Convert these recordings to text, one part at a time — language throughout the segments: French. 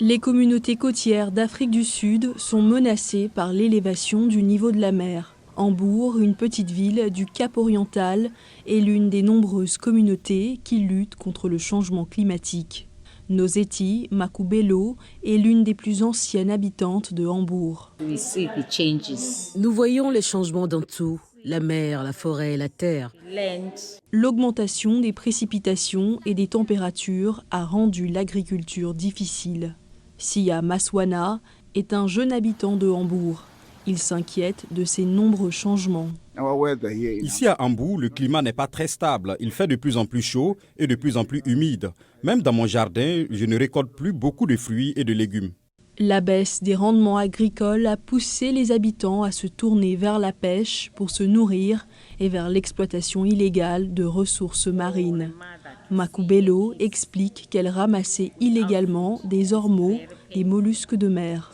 Les communautés côtières d'Afrique du Sud sont menacées par l'élévation du niveau de la mer. Hambourg, une petite ville du Cap oriental, est l'une des nombreuses communautés qui luttent contre le changement climatique. Nozeti Makubelo est l'une des plus anciennes habitantes de Hambourg. Nous voyons les changements dans tout, la mer, la forêt, la terre. L'augmentation des précipitations et des températures a rendu l'agriculture difficile. Sia Maswana est un jeune habitant de Hambourg. Il s'inquiète de ces nombreux changements. Ici à Hambourg, le climat n'est pas très stable. Il fait de plus en plus chaud et de plus en plus humide. Même dans mon jardin, je ne récolte plus beaucoup de fruits et de légumes. La baisse des rendements agricoles a poussé les habitants à se tourner vers la pêche pour se nourrir et vers l'exploitation illégale de ressources marines. Makubelo explique qu'elle ramassait illégalement des ormeaux, des mollusques de mer.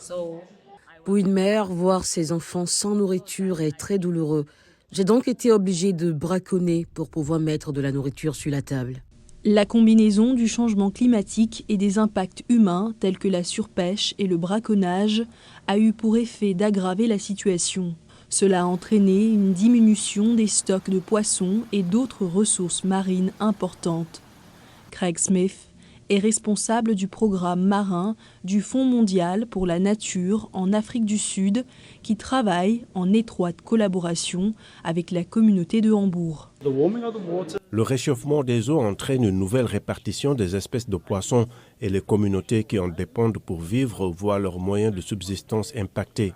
Pour une mère, voir ses enfants sans nourriture est très douloureux. J'ai donc été obligée de braconner pour pouvoir mettre de la nourriture sur la table. La combinaison du changement climatique et des impacts humains tels que la surpêche et le braconnage a eu pour effet d'aggraver la situation. Cela a entraîné une diminution des stocks de poissons et d'autres ressources marines importantes. Craig Smith est responsable du programme marin du Fonds mondial pour la nature en Afrique du Sud qui travaille en étroite collaboration avec la communauté de Hambourg. Le réchauffement des eaux entraîne une nouvelle répartition des espèces de poissons et les communautés qui en dépendent pour vivre voient leurs moyens de subsistance impactés.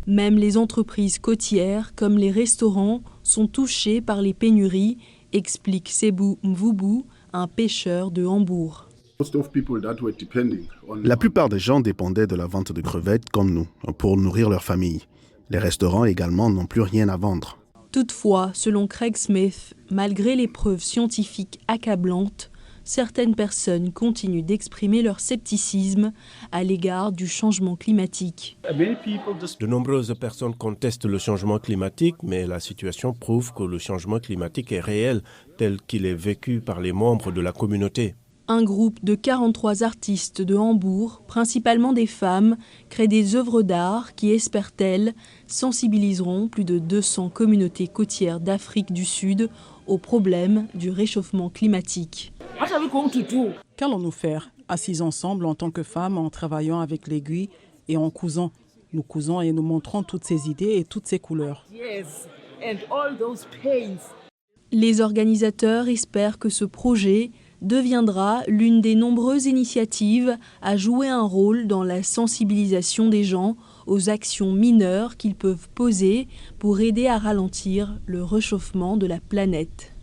Même les entreprises côtières, comme les restaurants, sont touchées par les pénuries, explique Sebou Mvubu, un pêcheur de Hambourg. La plupart des gens dépendaient de la vente de crevettes comme nous, pour nourrir leur famille. Les restaurants également n'ont plus rien à vendre. Toutefois, selon Craig Smith, malgré les preuves scientifiques accablantes, certaines personnes continuent d'exprimer leur scepticisme à l'égard du changement climatique. De nombreuses personnes contestent le changement climatique, mais la situation prouve que le changement climatique est réel, tel qu'il est vécu par les membres de la communauté. Un groupe de 43 artistes de Hambourg, principalement des femmes, crée des œuvres d'art qui, espèrent-elles, sensibiliseront plus de 200 communautés côtières d'Afrique du Sud au problème du réchauffement climatique. Qu'allons-nous faire, assis ensemble en tant que femmes, en travaillant avec l'aiguille et en cousant? Nous cousons et nous montrons toutes ces idées et toutes ces couleurs. Les organisateurs espèrent que ce projet deviendra l'une des nombreuses initiatives à jouer un rôle dans la sensibilisation des gens aux actions mineures qu'ils peuvent poser pour aider à ralentir le réchauffement de la planète.